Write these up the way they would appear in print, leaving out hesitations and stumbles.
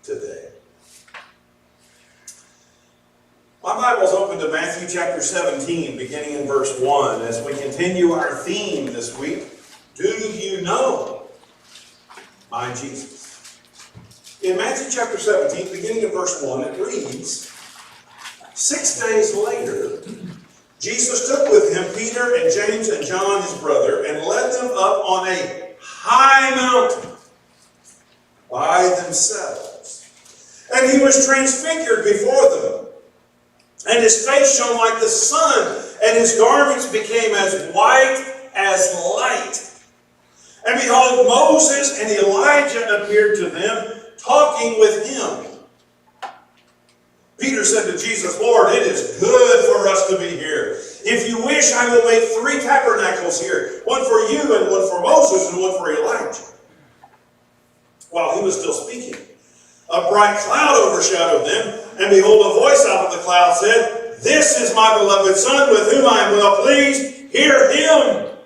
today. My Bible's open to Matthew chapter 17, beginning in verse 1, as we continue our theme this week, Do You Know My Jesus? In Matthew chapter 17, beginning in verse 1, it reads, 6 days later, Jesus took with him Peter and James and John his brother and led them up on a high mountain by themselves. And he was transfigured before them. And his face shone like the sun, and his garments became as white as light. And behold, Moses and Elijah appeared to them, talking with him. Peter said to Jesus, Lord, it is good for us to be here. If you wish, I will make 3 tabernacles here, one for you, and one for Moses, and one for Elijah. While he was still speaking, a bright cloud overshadowed them, and behold, a voice out of the cloud said, This is my beloved Son, with whom I am well pleased. Hear him.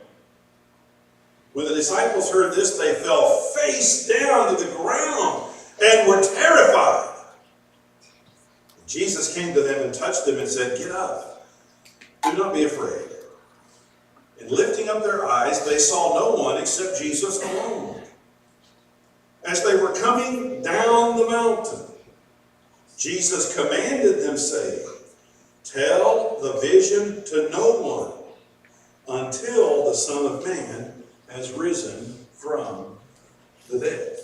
When the disciples heard this, they fell face down to the ground and were terrified. Jesus came to them and touched them and said, Get up. Do not be afraid. And lifting up their eyes, they saw no one except Jesus alone. As they were coming down the mountain, Jesus commanded them, saying, Tell the vision to no one until the Son of Man has risen from the dead.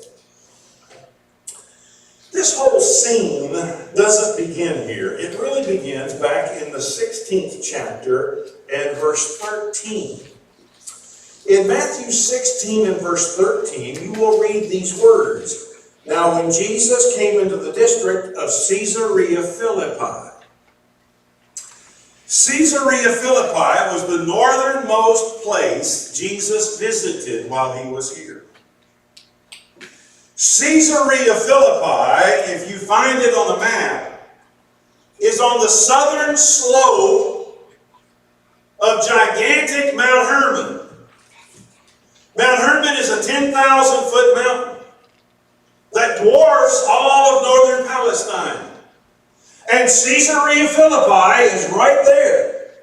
This whole scene doesn't begin here. It really begins back in the 16th chapter and verse 13. In Matthew 16 and verse 13, you will read these words. Now when Jesus came into the district of Caesarea Philippi. Caesarea Philippi was the northernmost place Jesus visited while he was here. Caesarea Philippi, if you find it on the map, is on the southern slope of gigantic Mount Hermon. Mount Hermon is a 10,000-foot mountain that dwarfs all of northern Palestine. And Caesarea Philippi is right there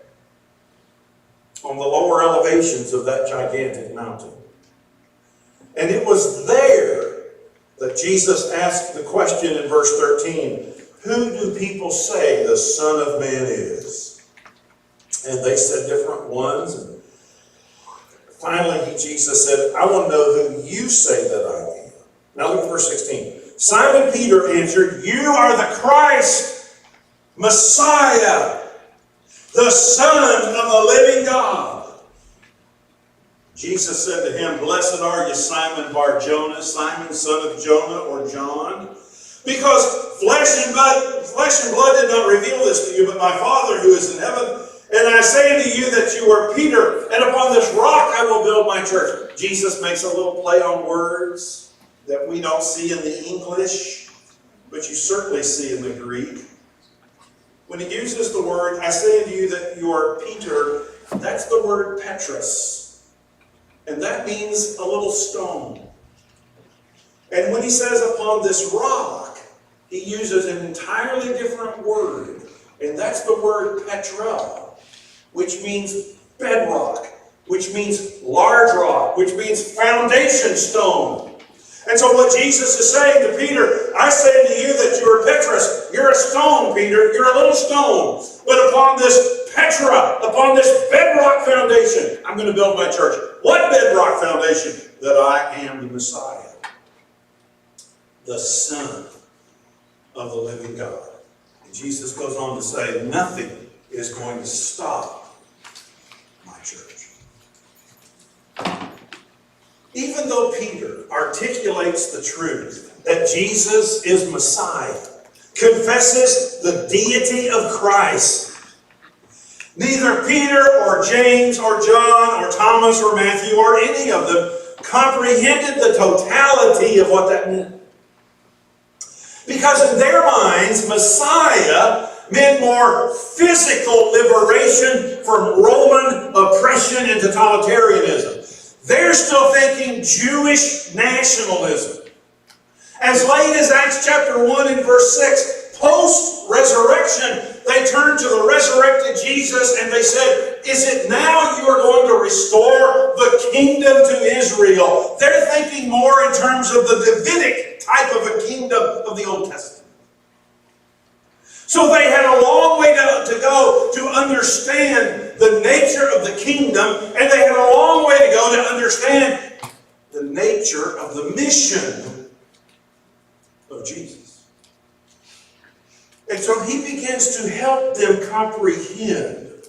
on the lower elevations of that gigantic mountain. And it was there that Jesus asked the question in verse 13, Who do people say the Son of Man is? And they said different ones. And finally, Jesus said, I want to know who you say that I am. Now look at verse 16. Simon Peter answered, You are the Christ, Messiah, the Son of the living God. Jesus said to him, Blessed are you, Simon Bar-Jonah, Simon, son of Jonah, or John, because flesh and blood did not reveal this to you, but my Father who is in heaven. And I say unto you that you are Peter, and upon this rock I will build my church. Jesus makes a little play on words that we don't see in the English, but you certainly see in the Greek. When he uses the word, I say unto you that you are Peter, that's the word Petrus. And that means a little stone. And when he says upon this rock, he uses an entirely different word. And that's the word Petra, which means bedrock, which means large rock, which means foundation stone. And so what Jesus is saying to Peter, I say to you that you are Petrus. You're a stone, Peter. You're a little stone. But upon this Petra, upon this bedrock foundation, I'm going to build my church. What bedrock foundation? That I am the Messiah, the Son of the living God. And Jesus goes on to say, nothing is going to stop my church. Even though Peter articulates the truth that Jesus is Messiah, confesses the deity of Christ, neither Peter or James or John or Thomas or Matthew or any of them comprehended the totality of what that meant. Because in their minds, Messiah meant more physical liberation from Roman oppression and totalitarianism. They're still thinking Jewish nationalism. As late as Acts chapter chapter 1 and verse 6, post-resurrection, they turned to the resurrected Jesus and they said, is it now you are going to restore the kingdom to Israel? They're thinking more in terms of the Davidic type of a kingdom of the Old Testament. So they had a long way to go to understand the nature of the kingdom, and they had a long way to go to understand the nature of the mission of Jesus. And so he begins to help them comprehend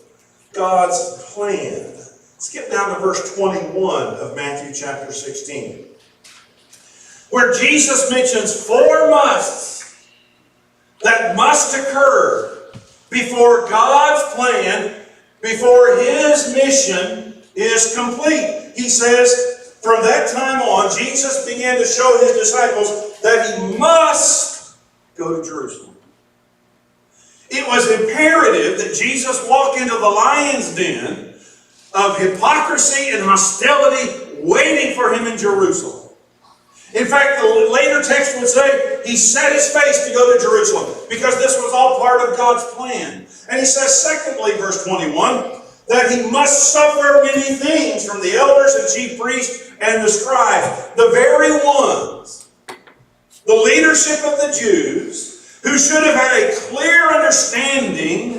God's plan. Skip down to verse 21 of Matthew chapter 16, where Jesus mentions 4 musts that must occur before God's plan, before his mission is complete. He says, from that time on, Jesus began to show his disciples that he must go to Jerusalem. It was imperative that Jesus walk into the lion's den of hypocrisy and hostility waiting for him in Jerusalem. In fact, the later text would say he set his face to go to Jerusalem because this was all part of God's plan. And he says, secondly, verse 21, that he must suffer many things from the elders and chief priests and the scribes, the very ones, the leadership of the Jews, who should have had a clear understanding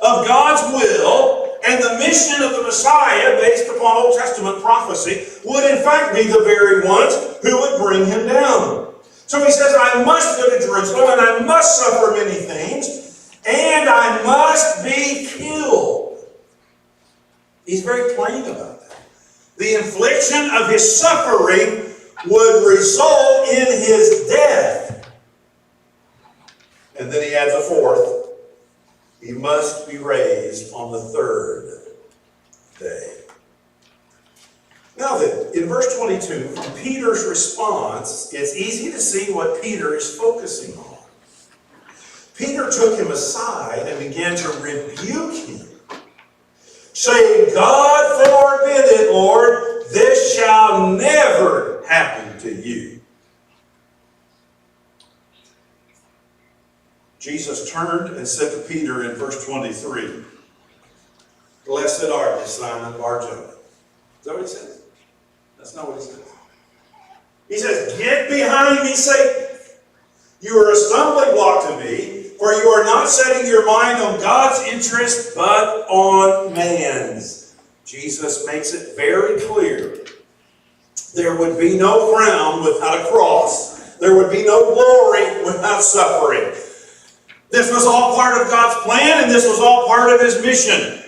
of God's will and the mission of the Messiah based upon Old Testament prophecy, would in fact be the very ones who would bring him down. So he says, I must go to Jerusalem, and I must suffer many things, and I must be killed. He's very plain about that. The infliction of his suffering would result in his death. And then he adds a fourth. He must be raised on the 3rd day. Now then, in verse 22, from Peter's response, it's easy to see what Peter is focusing on. Peter took him aside and began to rebuke him, saying, God forbid it, Lord, this shall never happen to you. Jesus turned and said to Peter in verse 23, Blessed art thou, Simon Bar-Jonah. Is that what he says? That's not what he says. He says, Get behind me, Satan. You are a stumbling block to me, for you are not setting your mind on God's interest, but on man's. Jesus makes it very clear. There would be no crown without a cross. There would be no glory without suffering. This was all part of God's plan, and this was all part of his mission.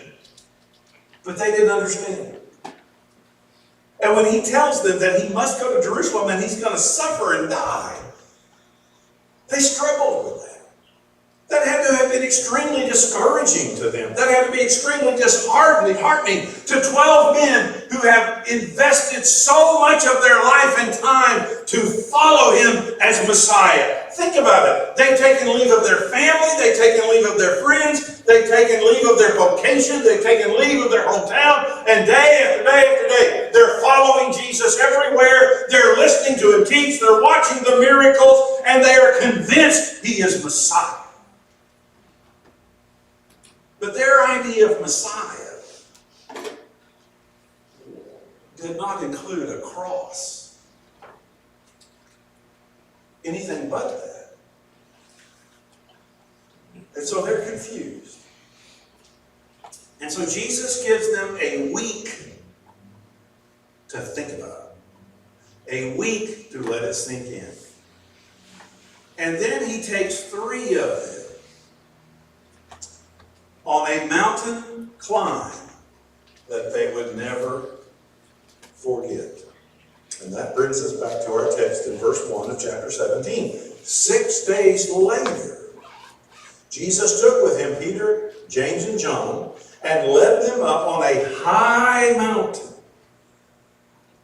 But they didn't understand. And when he tells them that he must go to Jerusalem and he's going to suffer and die, they struggled with that. That had to have been extremely discouraging to them. That had to be extremely disheartening to 12 men who have invested so much of their life and time to follow him as Messiah. Think about it. They've taken leave of their family. They've taken leave of their friends. They've taken leave of their vocation. They've taken leave of their hometown. And day after day after day, they're following Jesus everywhere. They're listening to him teach. They're watching the miracles. And they are convinced he is Messiah. But their idea of Messiah did not include a cross. Anything but that. And so they're confused. And so Jesus gives them a week to think about it. A week to let it sink in. And then he takes 3 of them on a mountain climb that they would never forget. And that brings us back to our text in verse 1 of chapter 17. 6 days later, Jesus took with him Peter, James, and John, and led them up on a high mountain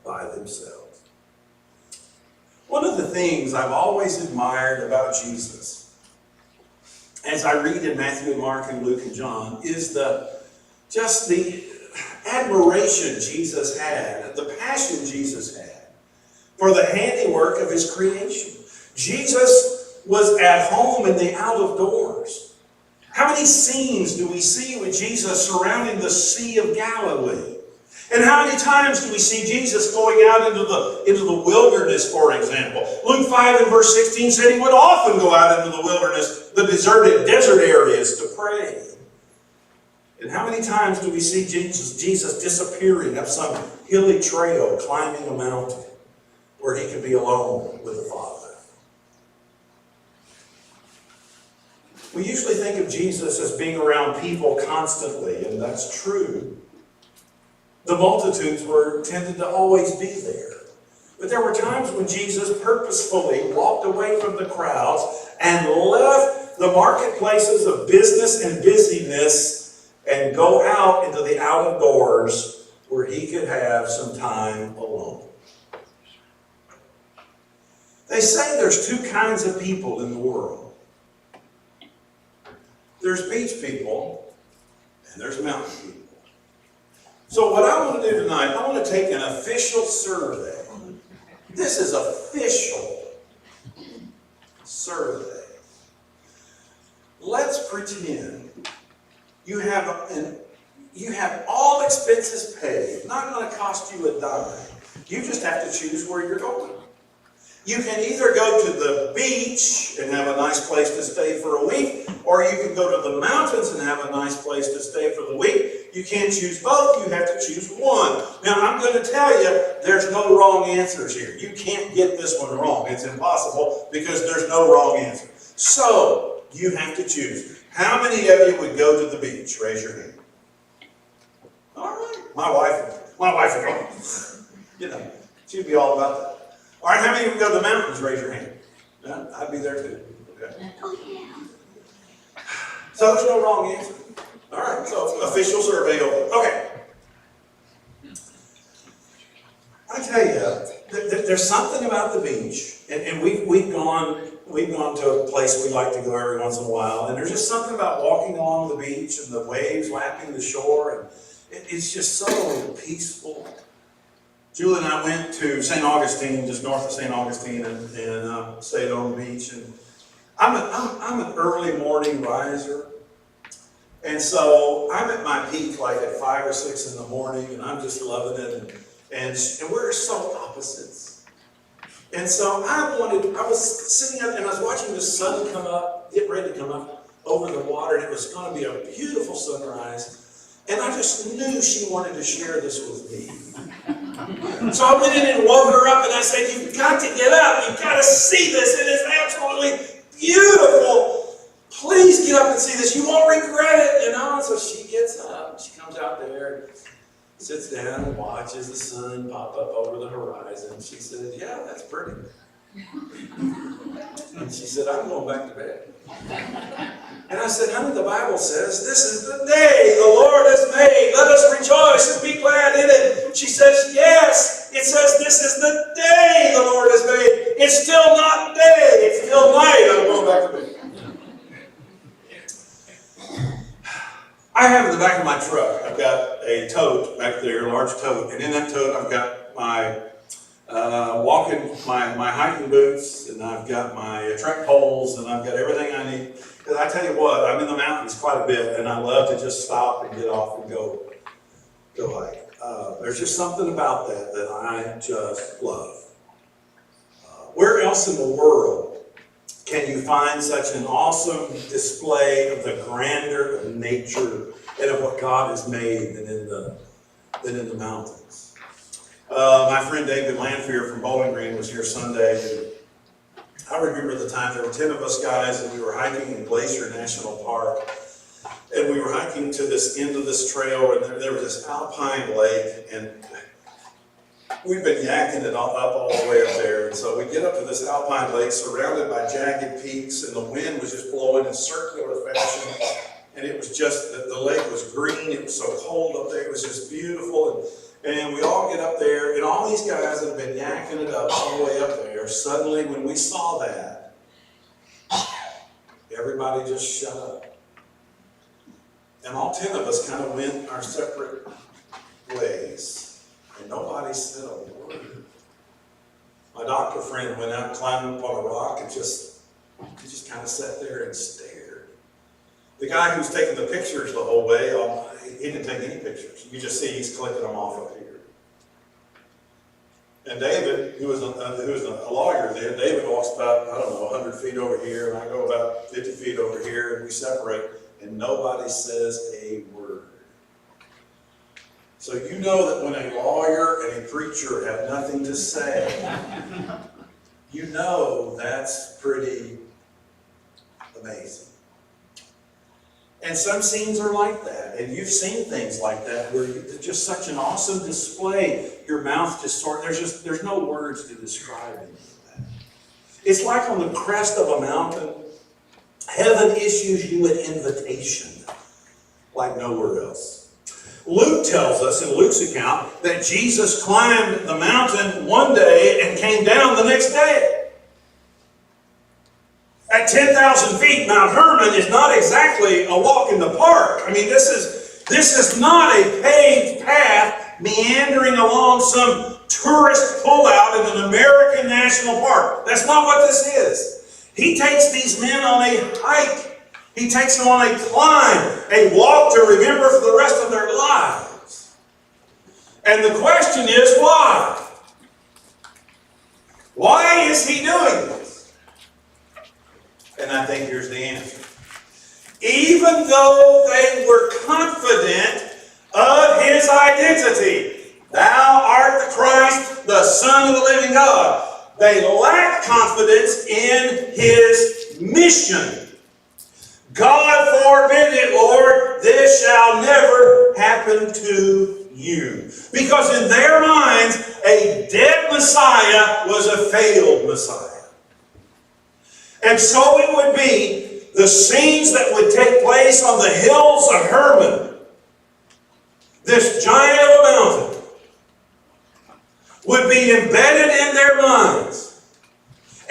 by themselves. One of the things I've always admired about Jesus, as I read in Matthew and Mark and Luke and John, is the admiration Jesus had, the passion Jesus had for the handiwork of his creation. Jesus was at home in the out of doors. How many scenes do we see with Jesus surrounding the Sea of Galilee? And how many times do we see Jesus going out into the wilderness, for example? Luke 5 and verse 16 said he would often go out into the wilderness, the deserted desert areas, to pray. And how many times do we see Jesus disappearing up some hilly trail, climbing a mountain, where he could be alone with the Father? We usually think of Jesus as being around people constantly, and that's true. The multitudes tended to always be there. But there were times when Jesus purposefully walked away from the crowds and left the marketplaces of business and busyness and go out into the out of doors where he could have some time alone. They say there's two kinds of people in the world. There's beach people and there's mountain people. So what I want to do tonight, I want to take an official survey. This is official survey. Let's pretend you have all expenses paid. Not going to cost you a dime. You just have to choose where you're going. You can either go to the beach and have a nice place to stay for a week, or you can go to the mountains and have a nice place to stay for the week. You can't choose both. You have to choose one. Now, I'm going to tell you, there's no wrong answers here. You can't get this one wrong. It's impossible because there's no wrong answer. So, you have to choose. How many of you would go to the beach? Raise your hand. All right. My wife would go. You know, she'd be all about that. All right, how many of you go to the mountains? Raise your hand. Yeah, I'd be there too. Okay. Oh, yeah. So there's no wrong answer. All right, so official survey over. Okay. I tell you, there's something about the beach, and we've gone to a place we like to go every once in a while, and there's just something about walking along the beach and the waves lapping the shore, and it's just so peaceful. Julie and I went to St. Augustine, just north of St. Augustine, and stayed on the beach. And I'm an early morning riser, and so I'm at my peak like at 5 or 6 in the morning, and I'm just loving it. And we're so opposites. And so I was sitting up and I was watching the sun come up, get ready to come up over the water, and it was going to be a beautiful sunrise. And I just knew she wanted to share this with me. So I went in and woke her up and I said, "You've got to get up. You've got to see this. It is absolutely beautiful. Please get up and see this. You won't regret it." You know? And so she gets up. She comes out there, sits down and watches the sun pop up over the horizon. She said, "Yeah, that's pretty." And she said, "I'm going back to bed." And I said, "Honey, the Bible says, this is the day the Lord has made. Let us rejoice and be glad in it." She says, "Yes, it says this is the day the Lord has made. It's still not day. It's still night. I'm going back to bed." I have in the back of my truck, I've got a tote back there, a large tote. And in that tote, I've got my my hiking boots, and I've got my trek poles, and I've got everything I need. Because I tell you what, I'm in the mountains quite a bit, and I love to just stop and get off and go hike. There's just something about that I just love. Where else in the world can you find such an awesome display of the grandeur of nature and of what God has made than in the mountains? My friend David Lanfear from Bowling Green was here Sunday, and I remember the time there were 10 of us guys, and we were hiking in Glacier National Park, and we were hiking to this end of this trail, and there was this alpine lake, and we've been yakking it up all the way up there. And so we get up to this alpine lake surrounded by jagged peaks, and the wind was just blowing in circular fashion. And it was just, the lake was green. It was so cold up there. It was just beautiful. And we all get up there, and all these guys that have been yakking it up all the way up there, suddenly when we saw that, everybody just shut up. And all 10 of us kind of went our separate ways. And nobody said a word. My doctor friend went out and climbed up on a rock and just He just kind of sat there and stared. The guy who's taking the pictures the whole way, he didn't take any pictures. You just see he's clicking them off up here. And David, who was a lawyer then, David walks about, 100 feet over here, and I go about 50 feet over here, and we separate, and nobody says a word. So you know that when a lawyer and a preacher have nothing to say, you know that's pretty amazing. And some scenes are like that, and you've seen things like that where it's just such an awesome display. Your mouth just there's no words to describe any of that. It's like on the crest of a mountain, heaven issues you an invitation like nowhere else. Luke tells us in Luke's account that Jesus climbed the mountain one day and came down the next day. At 10,000 feet, Mount Hermon is not exactly a walk in the park. I mean, this is not a paved path meandering along some tourist pullout in an American national park. That's not what this is. He takes these men on a hike. He takes them on a climb, a walk to remember for the rest of their lives. And the question is, why? Why is he doing this? And I think here's the answer. Even though they were confident of his identity, thou art the Christ, the Son of the living God, they lacked confidence in his mission. God forbid it, Lord, this shall never happen to you. Because in their minds, a dead Messiah was a failed Messiah. And so it would be the scenes that would take place on the hills of Hermon, this giant of a mountain, would be embedded in their minds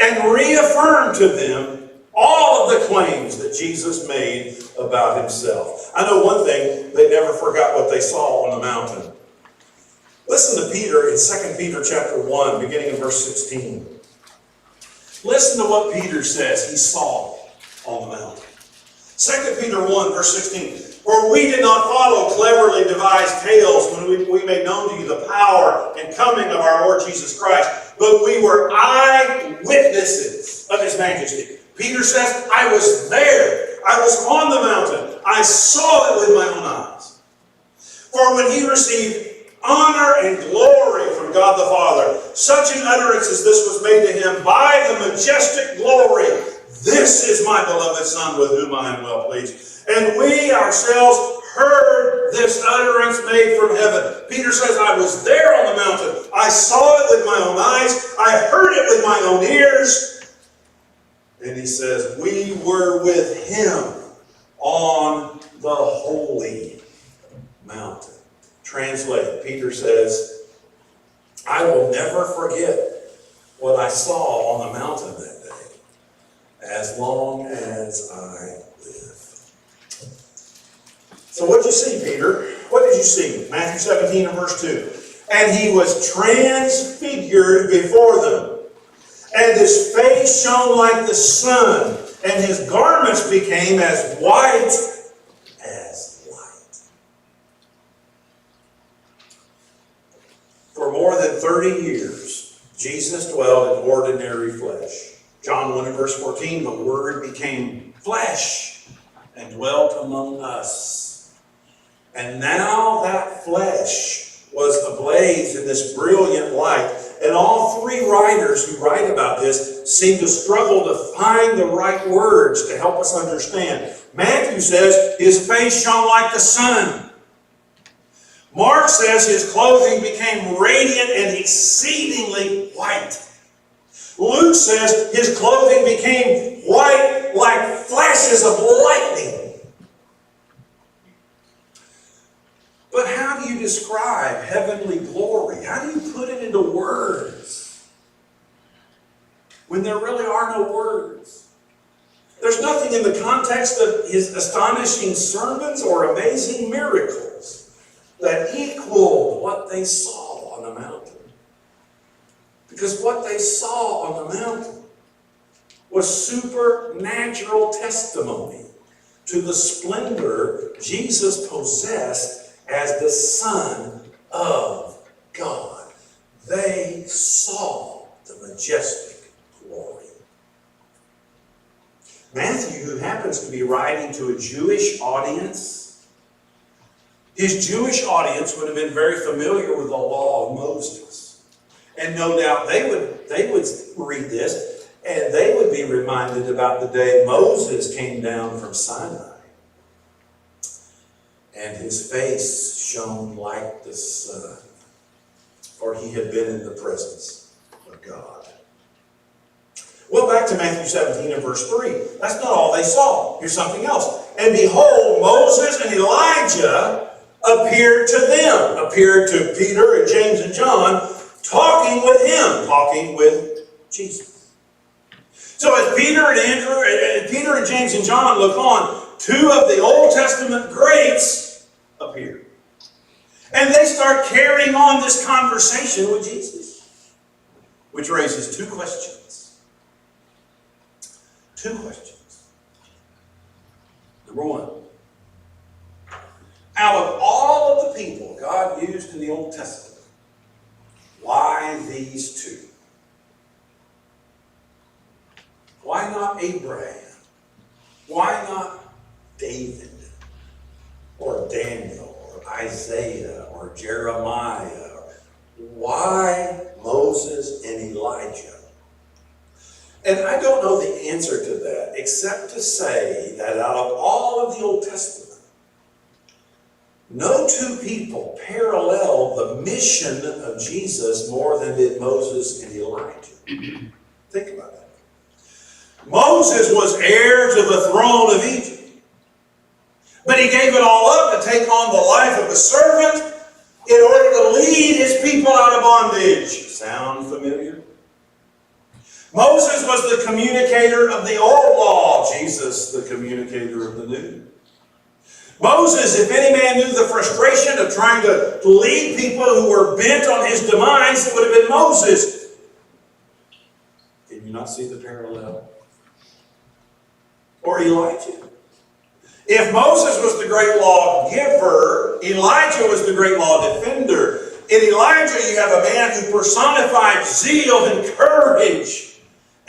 and reaffirm to them all of the claims that Jesus made about himself. I know one thing, they never forgot what they saw on the mountain. Listen to Peter in 2 Peter chapter 1, beginning in verse 16. Listen to what Peter says he saw on the mountain. 2 Peter 1, verse 16. For we did not follow cleverly devised tales when we made known to you the power and coming of our Lord Jesus Christ, but we were eyewitnesses of his majesty. Peter says, I was there. I was on the mountain. I saw it with my own eyes. For when he received honor and glory from God the Father, such an utterance as this was made to him by the majestic glory. This is my beloved Son with whom I am well pleased. And we ourselves heard this utterance made from heaven. Peter says, I was there on the mountain. I saw it with my own eyes. I heard it with my own ears. And he says, we were with him on the holy mountain. Translate, Peter says, I will never forget what I saw on the mountain that day, as long as I live. So what did you see, Peter? What did you see? Matthew 17 and verse 2. And he was transfigured before them, and his face shone like the sun, and his garments became as white as light. For more than 30 years, Jesus dwelled in ordinary flesh. John 1 and verse 14, the Word became flesh and dwelt among us. And now that flesh was ablaze in this brilliant light. And all three writers who write about this seem to struggle to find the right words to help us understand. Matthew says his face shone like the sun. Mark says his clothing became radiant and exceedingly white. Luke says his clothing became white like flashes of lightning. But how do you describe heavenly glory? How do you put it into words when there really are no words? There's nothing in the context of his astonishing sermons or amazing miracles that equaled what they saw on the mountain. Because what they saw on the mountain was supernatural testimony to the splendor Jesus possessed as the Son of God. They saw the majestic glory. Matthew, who happens to be writing to a Jewish audience, his Jewish audience would have been very familiar with the law of Moses. And no doubt they would read this, and they would be reminded about the day Moses came down from Sinai. And his face shone like the sun, for he had been in the presence of God. Well, back to Matthew 17 and verse 3. That's not all they saw. Here's something else. And behold, Moses and Elijah appeared to them, appeared to Peter and James and John, talking with Jesus. So as Peter and James and John look on, two of the Old Testament greats appear. And they start carrying on this conversation with Jesus, which raises two questions. Two questions. Number one, out of all of the people God used in the Old Testament, why these two? Why not Abraham? Why not David? Or Daniel? Or Isaiah? Or Jeremiah? Why Moses and Elijah? And I don't know the answer to that, except to say that out of all of the Old Testament, no two people parallel the mission of Jesus more than did Moses and Elijah. Think about that. Moses was heir to the throne of Egypt, but he gave it all up to take on the life of a servant in order to lead his people out of bondage. Sound familiar? Moses was the communicator of the old law, Jesus the communicator of the new. Moses, if any man knew the frustration of trying to lead people who were bent on his demise, it would have been Moses. Can you not see the parallel? Or Elijah. If Moses was the great law giver, Elijah was the great law defender. In Elijah, you have a man who personified zeal and courage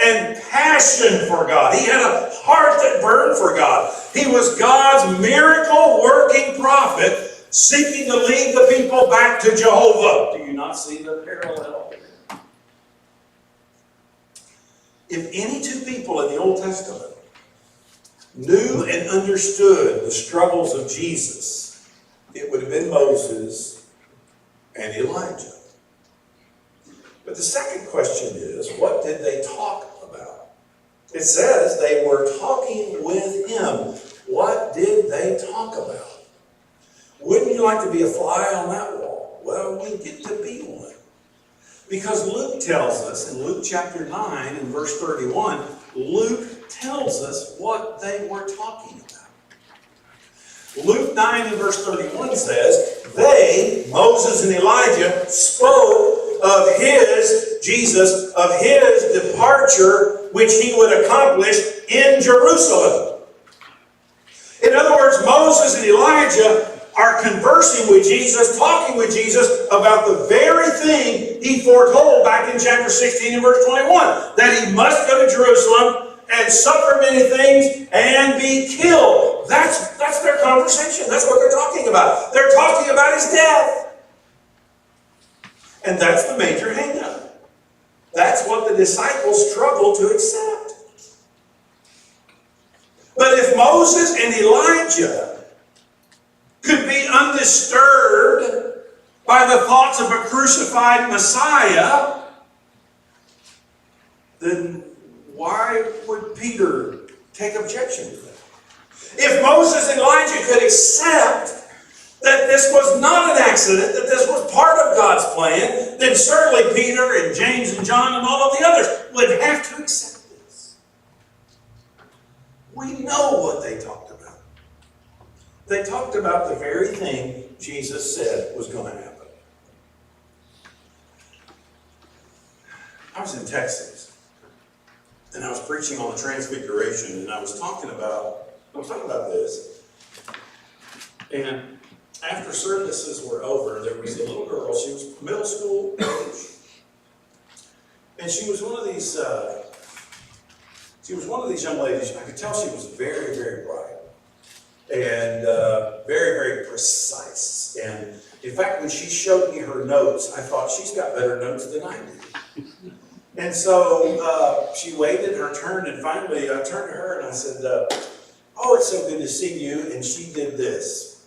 and passion for God. He had a heart that burned for God. He was God's miracle-working prophet seeking to lead the people back to Jehovah. Do you not see the parallel? If any two people in the Old Testament knew and understood the struggles of Jesus, it would have been Moses and Elijah. But the second question is, what did they talk about? It says they were talking with him. What did they talk about? Wouldn't you like to be a fly on that wall? Well, we get to be one. Because Luke tells us, in Luke chapter 9 and verse 31, Luke tells us what they were talking about. Luke 9 and verse 31 says, they, Moses and Elijah, spoke of Jesus, of his departure, which he would accomplish in Jerusalem. In other words, Moses and Elijah are conversing with Jesus, talking with Jesus about the very thing he foretold back in chapter 16 and verse 21, that he must go to Jerusalem and suffer many things and be killed. That's their conversation. That's what they're talking about. They're talking about his death. And that's the major hang-up. That's what the disciples struggle to accept. But if Moses and Elijah could be undisturbed by the thoughts of a crucified Messiah, then why would Peter take objection to that? If Moses and Elijah could accept that this was not an accident, that this was part of God's plan, then certainly Peter and James and John and all of the others would have to accept this. We know what they talked about. They talked about the very thing Jesus said was going to happen. I was in Texas, and I was preaching on the Transfiguration, and I was talking about this. And after services were over, there was a little girl. She was middle school age, and she was one of these. She was one of these young ladies. I could tell she was very, very bright and very, very precise. And in fact, when she showed me her notes, I thought she's got better notes than I do. And so she waited her turn, and finally I turned to her and I said, "Oh, it's so good to see you." And she did this.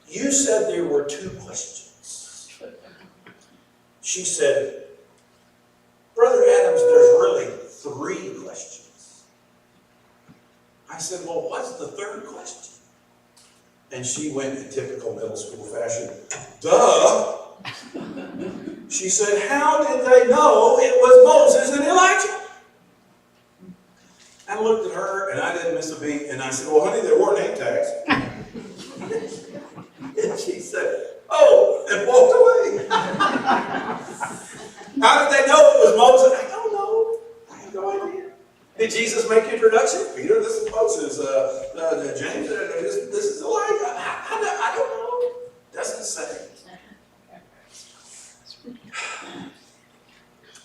"You said there were 2 questions." She said, "Brother Adams, there's really 3 questions." I said, "Well, what's the 3rd question?" And she went in typical middle school fashion, "Duh." She said, "How did they know it was Moses and Elijah?" I looked at her and I didn't miss a beat, and I said, "Well, honey, there were name tags." And she said, "Oh," and walked away. How did they know it was Moses? I don't know. I have no idea. Did Jesus make the introduction? "Peter, this is Moses. James, this is Elijah." I don't know. Doesn't say.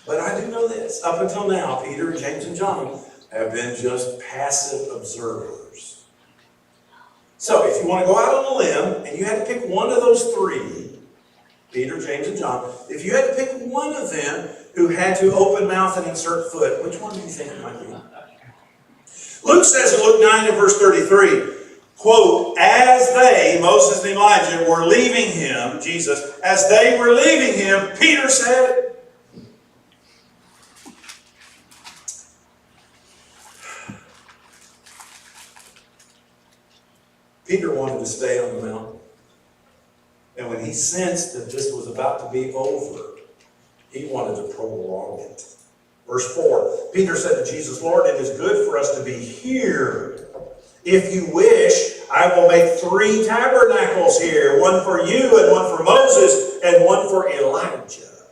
But I do know this. Up until now, Peter, James, and John have been just passive observers. So if you want to go out on a limb and you had to pick one of those 3, Peter, James, and John, if you had to pick one of them who had to open mouth and insert foot, which one do you think it might be? Luke says in Luke 9 and verse 33, quote, "As they," Moses and Elijah, "were leaving him," Jesus, "as they were leaving him, Peter said," Peter wanted to stay on the mountain. And when he sensed that this was about to be over, he wanted to prolong it. Verse 4, Peter said to Jesus, "Lord, it is good for us to be here. If you wish, I will make 3 tabernacles here, one for you and one for Moses and one for Elijah."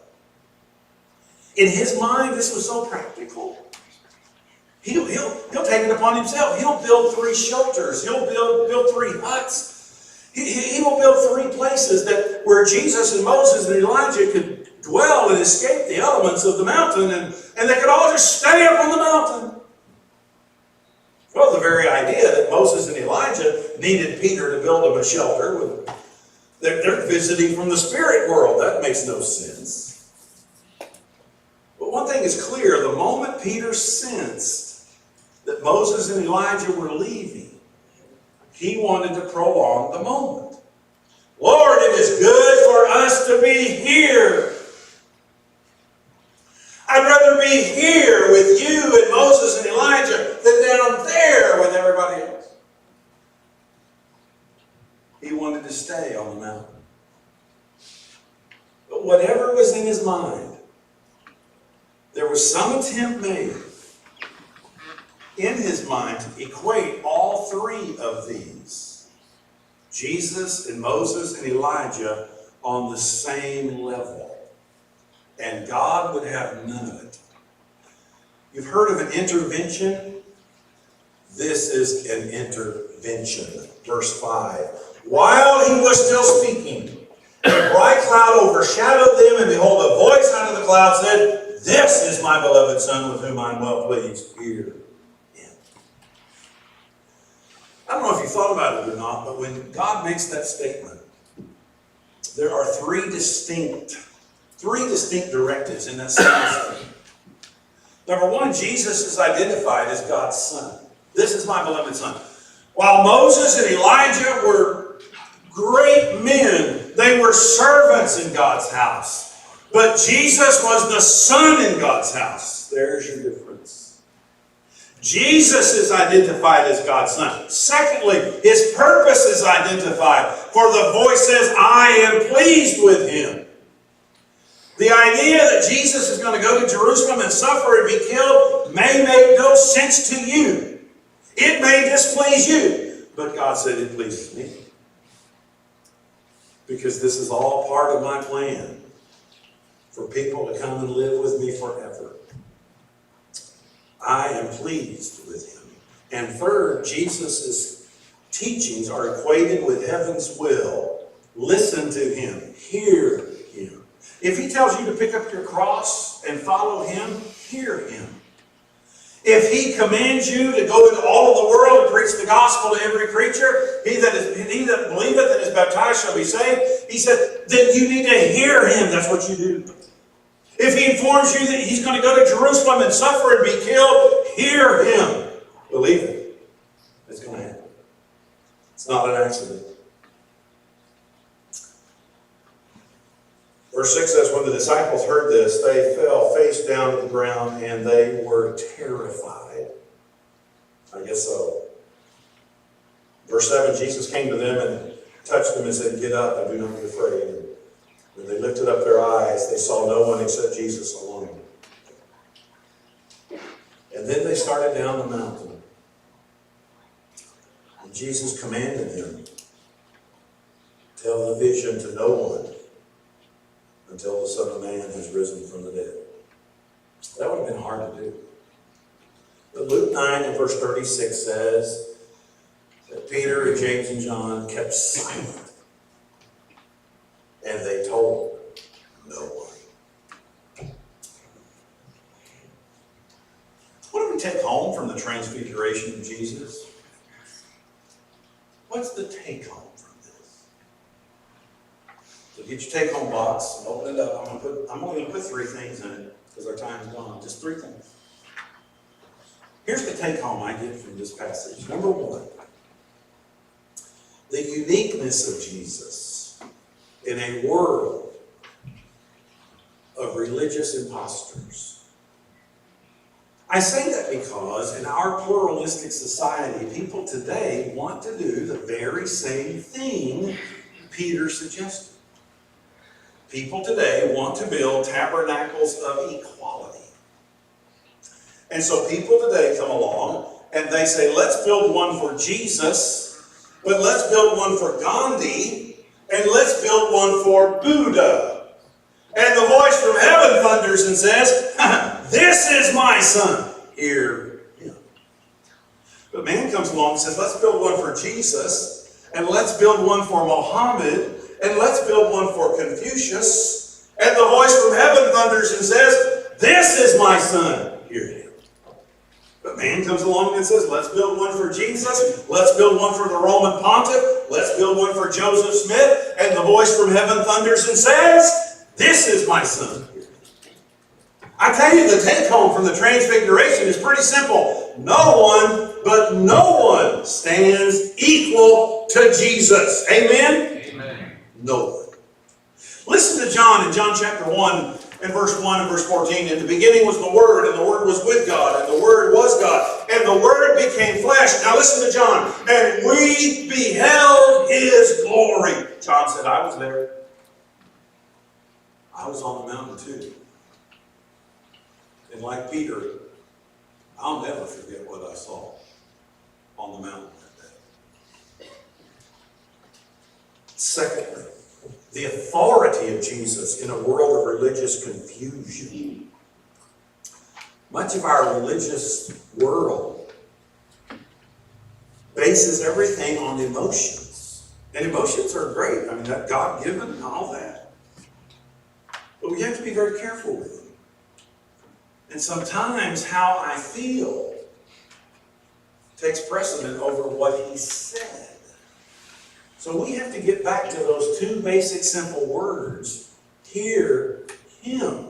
In his mind, this was so practical. He'll take it upon himself. He'll build 3 shelters. He'll build 3 huts. He will build 3 places where Jesus and Moses and Elijah could dwell and escape the elements of the mountain, and they could all just stay up on the mountain. Well, the very idea that Moses and Elijah needed Peter to build them a shelter, they're visiting from the spirit world. That makes no sense. But one thing is clear: the moment Peter sensed that Moses and Elijah were leaving, he wanted to prolong the moment. "Lord, it is good for us to be here. I'd rather be here with you and Moses and Elijah than down there with everybody else." He wanted to stay on the mountain. But whatever was in his mind, there was some attempt made in his mind to equate all 3 of these, Jesus and Moses and Elijah, on the same level. And God would have none of it. You've heard of an intervention? This is an intervention. Verse 5. "While he was still speaking, a bright cloud overshadowed them, and behold, a voice out of the cloud said, 'This is my beloved Son, with whom I am well pleased. Hear him.'" I don't know if you thought about it or not, but when God makes that statement, there are 3 distinct directives in that statement. Number 1, Jesus is identified as God's Son. "This is my beloved Son." While Moses and Elijah were great men, they were servants in God's house. But Jesus was the Son in God's house. There's your difference. Jesus is identified as God's Son. Secondly, his purpose is identified. For the voice says, "I am pleased with him." The idea that Jesus is going to go to Jerusalem and suffer and be killed may make no sense to you. It may displease you. But God said it pleases me. Because this is all part of my plan for people to come and live with me forever. I am pleased with him. And third, Jesus' teachings are equated with heaven's will. Listen to him. Hear him. If he tells you to pick up your cross and follow him, hear him. If he commands you to go into all of the world and preach the gospel to every creature, he that believeth and is baptized shall be saved, he said, then you need to hear him. That's what you do. If he informs you that he's going to go to Jerusalem and suffer and be killed, hear him. Believe it. It's going to happen. It's not an accident. Verse 6 says, when the disciples heard this, they fell face down to the ground and they were terrified. I guess so. Verse 7, Jesus came to them and touched them and said, get up and do not be afraid. And when they lifted up their eyes, they saw no one except Jesus alone. And then they started down the mountain. And Jesus commanded them, tell the vision to no one until the Son of Man has risen from the dead. That would have been hard to do. But Luke 9 and verse 36 says that Peter and James and John kept silent. And they told no one. What do we take home from the transfiguration of Jesus? What's the take home from this? So get your take home box and open it up. I'm only going to put 3 things in it because our time's gone. Just 3 things. Here's the take home I get from this passage. Number 1, the uniqueness of Jesus in a world of religious imposters. I say that because in our pluralistic society, people today want to do the very same thing Peter suggested. People today want to build tabernacles of equality. And so people today come along and they say, let's build one for Jesus, but let's build one for Gandhi, and let's build one for Buddha. And the voice from heaven thunders and says, this is my son. Hear him. But man comes along and says, let's build one for Jesus, and let's build one for Muhammad, and let's build one for Confucius. And the voice from heaven thunders and says, this is my son. Hear him. But man comes along and says, let's build one for Jesus. Let's build one for the Roman pontiff. Let's build one for Joseph Smith. And the voice from heaven thunders and says, this is my son. I tell you, the take home from the transfiguration is pretty simple. No one, but no one stands equal to Jesus. Amen? Amen. No one. Listen to John in John chapter 1 and verse 1 and verse 14. In the beginning was the Word, and the Word was with God, and the Word was God, and the Word became flesh. Now listen to John. And we beheld His glory. John said, I was there. I was on the mountain too. And like Peter, I'll never forget what I saw on the mountain that day. Secondly, the authority of Jesus in a world of religious confusion. Much of our religious world bases everything on emotions. And emotions are great. I mean, that God-given and all that. But we have to be very careful with them. And sometimes how I feel takes precedent over what He said. So we have to get back to those 2 basic simple words. Hear Him.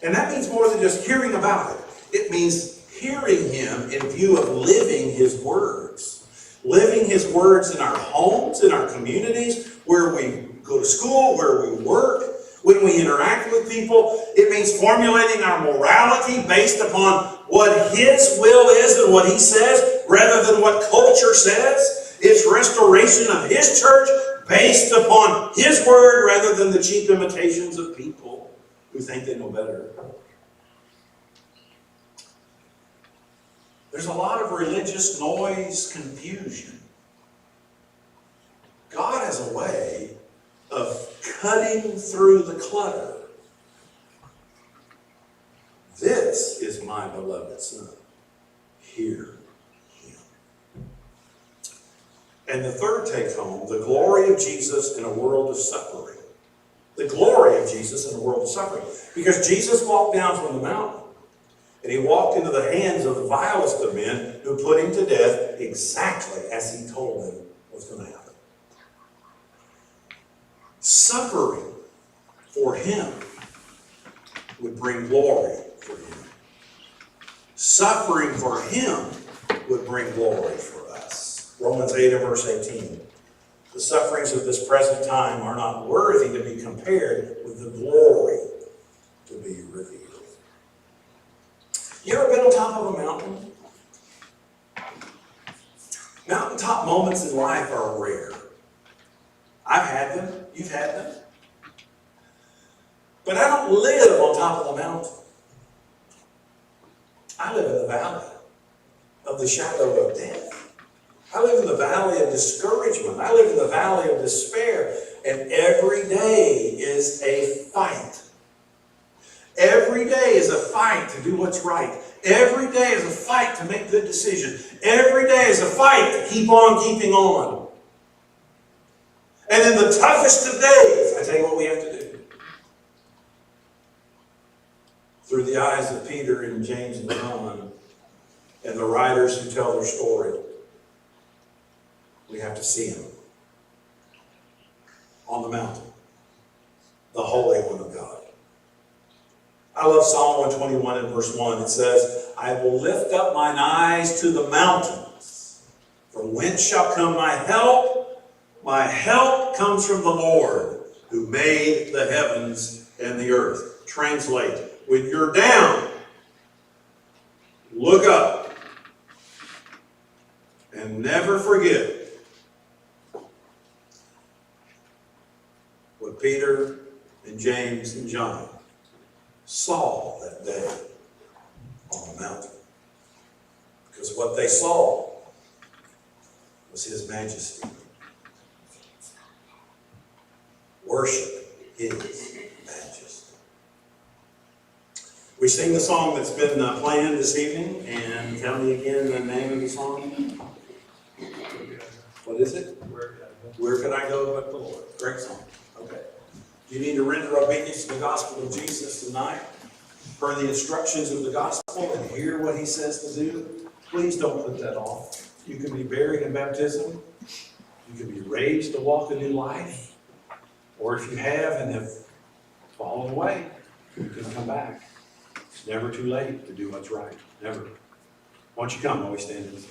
And that means more than just hearing about it. It means hearing Him in view of living His words. Living His words in our homes, in our communities, where we go to school, where we work, when we interact with people. It means formulating our morality based upon what His will is and what He says, rather than what culture says. It's restoration of His church based upon His word rather than the cheap imitations of people who think they know better. There's a lot of religious noise, confusion. God has a way of cutting through the clutter. This This is my beloved Son. Hear him. And the third take home, the glory of Jesus in a world of suffering. The glory of Jesus in a world of suffering. Because Jesus walked down from the mountain, and he walked into the hands of the vilest of men who put him to death exactly as he told them was going to happen. Suffering for him would bring glory for him. Suffering for him would bring glory for us. Romans 8 and verse 18. The sufferings of this present time are not worthy to be compared with the glory to be revealed. You ever been on top of a mountain? Mountaintop moments in life are rare. I've had them. You've had them. But I don't live on top of the mountain. I live in the valley of the shadow of death. I live in the valley of discouragement. I live in the valley of despair. And every day is a fight. Every day is a fight to do what's right. Every day is a fight to make good decisions. Every day is a fight to keep on keeping on. And in the toughest of days, I tell you what we have to do. Through the eyes of Peter and James and John and the writers who tell their story, we have to see him on the mountain, the Holy One of God. I love Psalm 121 and verse 1. It says, I will lift up mine eyes to the mountains. From whence shall come my help? My help comes from the Lord, who made the heavens and the earth. Translate, when you're down, look up. And never forget what Peter and James and John saw that day on the mountain. Because what they saw was his majesty. Worship his majesty. We sing the song that's been playing this evening, and tell me again the name of the song. What is it? Where can I go but the Lord? Great song. Okay. You need to render obedience to the gospel of Jesus tonight, per the instructions of the gospel, and hear what he says to do. Please don't put that off. You can be buried in baptism. You can be raised to walk a new life. Or if you have and have fallen away, you can come back. It's never too late to do what's right. Never. Why don't you come while we stand in this?